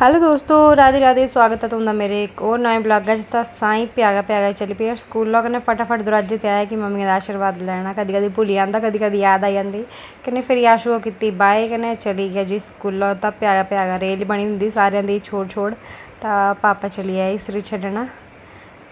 Hello दोस्तों, राधे राधे। स्वागत है तुमदा मेरे एक और नए ब्लॉग जिसका साई प्यागा चली पी स्कूलों कने फटाफट दरवाजे ते आया कि मम्मी का आशीर्वाद लेना। कदी कदी भुली जाता, कदी कदी याद आ जाती। कने फिर आशू की बाय कने चली गया जी स्कूलों। तो प्यागा रेल बनी होंगी सारे दी छोड़ तो पापा चली आए इसरी छड्डना।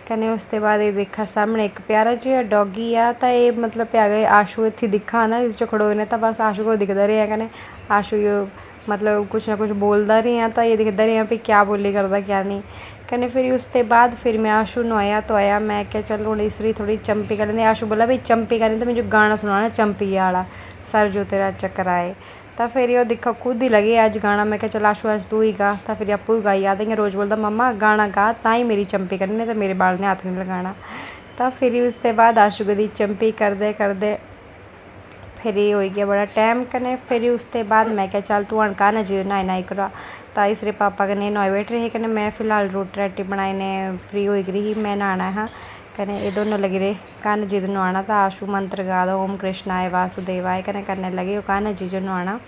कने उसके बाद ये देखा सामने एक प्यारा जिहा डॉगी आ। तो ये मतलब प्यागा आशू इत्थे दिखा ना इस जो खड़ोए ने। तो बस आशू को दिखता रहा कने आशू यो मतलब कुछ ना कुछ बोलता रहा। तो ये दिखता रहा भी क्या बोली करता क्या नहीं। कने फिर उसके बाद फिर मैं आशू नहाया तो आया। मैं क्या चल हूँ इसरी थोड़ी चंपी कर लेंगे। आशू बोला भाई चंपी करें तो मुझे गाना सुनाना चंपी वाला सर जो तेरा चक्कर आए। तो फिर यो दिखा खुद ही लगे आज गाना। मैं क्या चल आशू आज तू ही गा। तो फिर अप्पू ही गाई आ देंगे। रोज़ बोलता मम्मा गाना गा ताई मेरी चंपी करनी तो मेरे बाल ने हाथ नहीं लगाना। तो फिर उसके बाद आशू कदी चंपी करदे फिर ये हो गया बड़ा टाइम। कने फिर उसके बाद मैं क्या चल तू हन काना जी नहाई करा। तो इसरे पापा कने नहाए बैठ रहे। कने मैं फिलहाल रोटी राटी बनाईने फ्री हो गई। मैं नहाना हाँ। कने ये दोनों लगे रहे कान्हा जी नहाना। तो आशू मंत्र गा दो ओम कृष्णाय वासुदेवाय कने करने लगे वो कान्हा जी जो नहाना।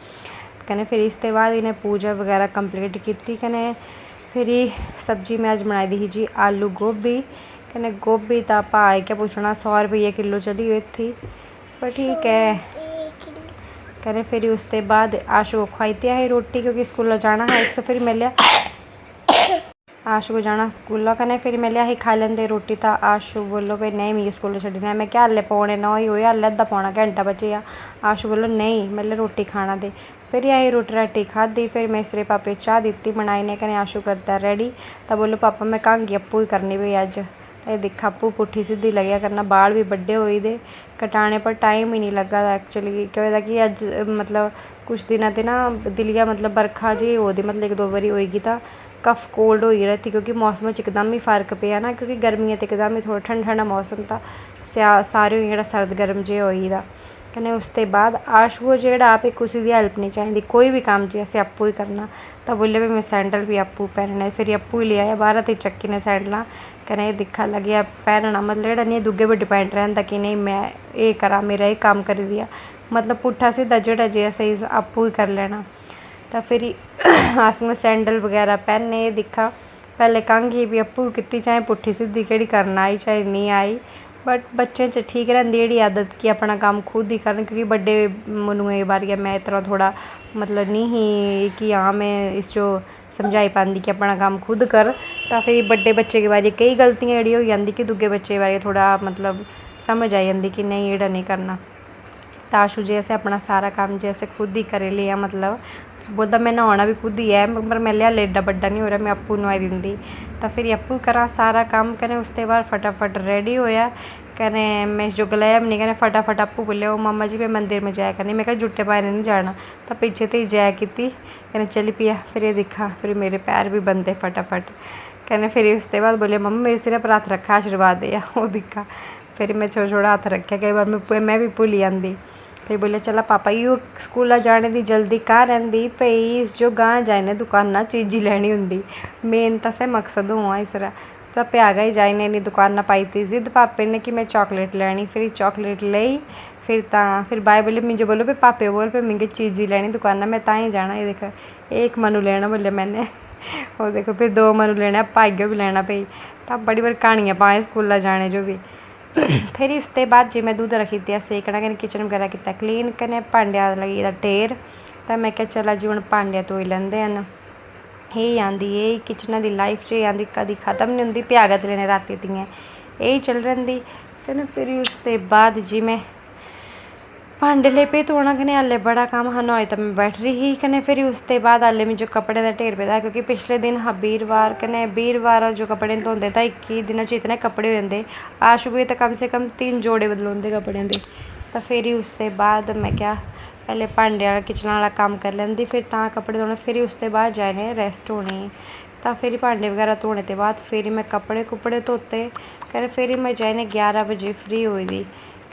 कने फिर इसके बाद इन्हें पूजा वगैरह कंप्लीट की। कने फिर सब्जी मैं अज बनाई दी जी आलू गोभी। कने गोभी तो भाई क्या पूछना 100 रुपये किलो चली हुई थी पर ठीक है। कने फिर उसके बाद आशू को खुआती है रोटी क्योंकि स्कूल जाना है। इससे फिर मैं लिया आशू को जाना स्कूल। कने फिर मैं लिया ही खा लेंदे रोटी। तो आशू बोलो भाई नहीं मैं स्कूल छड्डना है। मैं क्या हल्ले पौने 9 ही होए हल्ले अद्धा पौना घंटा बचे आ। आशू बोलो नहीं मैं रोटी खाना दे। फिर यही रोटी राटी खाधी। फिर मैं इसरे पापे चाह दी बनाई ने। कने आशू करता रेडी। तो बोलो पापा मैं कहूँगी अप्पू ही करनी भाई अज। ये दिखा अप्पू पुट्ठी सीधी लगे करना। बाल भी बड़े हुए दे कटाने पर टाइम ही नहीं लगा था एक्चुअली। क्या होता कि अज मतलब कुछ दिनों से ना दिलिया मतलब बरखा जी होती मतलब 1-2 बारी होएगी। तो कफ कोल्ड हो रही थी क्योंकि मौसम एकदम ही फर्क पिया ना क्योंकि गर्मियाँ तो एकदम ही थोड़ा ठंडा मौसम था। सारे जो सर्द गर्म जे होई दा। कने उसके बाद आशू जेड़ा आप किसी की हेल्प नहीं चाहिए कोई भी काम जी असें अप्पू ही करना। तो बोले भी मैं सैंडल भी अप्पू पहनने। फिर अप्पू ही ले आया 12 ते चक्की ने सैंडल। कने दिखा लगे पहनना मतलब जेड़ा नहीं दूगे पर डिपेंड रहता कि नहीं मैं ये करा मेरा ये काम कर दिया मतलब पुट्ठा सीधा जेड़ा जे असें अप्पू ही कर लेना। तो फिर अस में सैंडल वगैरह पहने दिखा पहले कहूँगी भी अप्पू की चाहे पुट्ठी सीधी केड़ी करना आई चाहे नहीं आई। बट बच्चे च ठीक रहिंदी जेड़ी आदत कि अपना काम खुद ही करन क्योंकि बड़े मनुए बारी मैं इतना थोड़ा मतलब नहीं ही कि हाँ मैं इस जो समझाई पाती कि अपना काम खुद कर। तो फिर बड़े बच्चे के बारे कई गलतियाँ जेह्ड़ी हो जाती कि दूगे बच्चे बारे थोड़ा मतलब समझ आई जाती कि नहीं एड़ा नहीं करना। तो आशू जी ऐसे अपना सारा काम जैसे खुद ही करे लिया मतलब बोलता मैं नहाना भी खुद ही है पर मैं लिया एड्डा बड्डा नहीं हो रहा मैं अप्पू नहाई दिंदी। तो फिर अप्पू करा सारा काम करें उसके बाद फटाफट रेडी होया। कने मैं जो गलाया भी नहीं कने फटाफट अप्पू बोले ओ मम्मा जी मैं मंदिर में जाया करनी। मैं क्या जुट्टे पाने नहीं जाना। तो पीछे तो ही जाया की कने चली पिया। फिर ये दिखा फिर मेरे पैर भी बनते फटाफट। कने फिर उसके बाद बोले मम्मा मेरे सिर पर हाथ रखा आशीर्वाद दिया वो दिखा। फिर मैं छोटा हाथ रखा कई बार मैं भी भुली जाती। फिर बोले चला पापा यू स्कूल जाने की जल्दी कहाँ रही भई इस जो गांह जाने दुकाना चीज़ी लैनी होंगी मेन तो से मकसद हुआ इसरा। तो प्यागा ही जाने नहीं दुकाना पाई थी जिद पापे ने कि मैं चॉकलेट लैनी। फिर चॉकलेट ली फिर बाय बोले मुझे बोलो भाई पापे बोल पे मिगी चीज़ी लैनी दुकाना मैं ताई जाना। ये देखो एक मनु लेना बोले मैंने और देखो फिर 2 मनु लेना भाइयों भी लेना भाई। तब बड़ी बार कहानियाँ पाए स्कूल जाने जो भी। फिर उसके बाद जी मैं दूध रखी दिया सेकना कने किचन वगैरह किया क्लीन कने भांडिया लगी दा ढेर। तो मैं क्या चला जी हम भांडे धोई लेंदे हैं। यही आंदी यही किचन की लाइफ जो आंदी कभी ख़त्म नहीं होंगी प्यागत लेने राती दियाँ यही चल रही। कने फिर उसके बाद जी मैं भांडे ले पे धोना कने हाले बड़ा काम हा नहाए तो मैं बैठ रही ही। कने फिर उसके बाद हाले में जो कपड़े का ढेर पेदा क्योंकि पिछले दिन हाँ वीरवार कने वीरवार जो कपड़े धोंदे तो 21 दिन इतने कपड़े हो जाते। आशू के तो कम से कम 3 जोड़े बदलोंदे कपड़े के। तो फिर उसके बाद मैं क्या पहले भांडे वाला किचन वाला काम कर लेंदी फिर ता कपड़े धोने। फिर उसके बाद जाने रेस्ट होनी। तो फिर भांडे वगैरह धोने के बाद फिर मैं कपड़े कुपड़े धोते कने फिर मैं जाने 11 बजे फ्री हुई थी।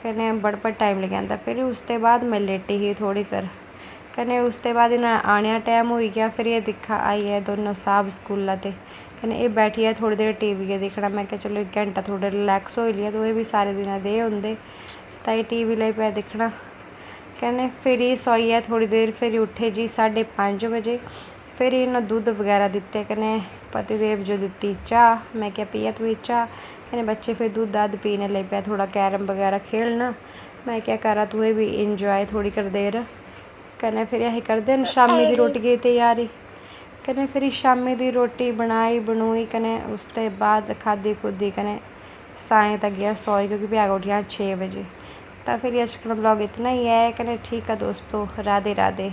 कने बड़ा टाइम लग जाता। फिर उसके बाद मैं लेटी ही थोड़ी कर कने उसके बाद इन्हें आने टाइम हो गया। फिर ये दिखा आई है दोनों साहब स्कूल ते कने ये बैठी है थोड़ी देर टीवी के देखना। मैं क्या चलो 1 घंटा थोड़ा रिलैक्स हो लिया तो ये भी सारे दिन दे होंगे तो ये टीवी ले पे देखना। कने फिर ही सोई है थोड़ी देर फिर उठे जी 5:30 बजे। फिर इन्होंने दूध वगैरह दिते कने पतिदेव जो दी चाह। मैं क्या पिया तू चाह? कहने बच्चे फिर दूध दध पीने लग पाया, थोड़ा कैरम वगैरह खेलना। मैं क्या करा तुहे भी इंजॉय थोड़ी कर देर। कने फिर असीं करदे न शामी दी रोटी दी तैयारी। कने फिर शामी दी रोटी बनाई बनूई कने उसते बाद खाधी खुदी कने साएं तक गया सोई, क्योंकि भ्यागा उठिया 6 बजे। तो फिर आज का ब्लॉग इतना ही है। कने ठीक है दोस्तों, राधे राधे।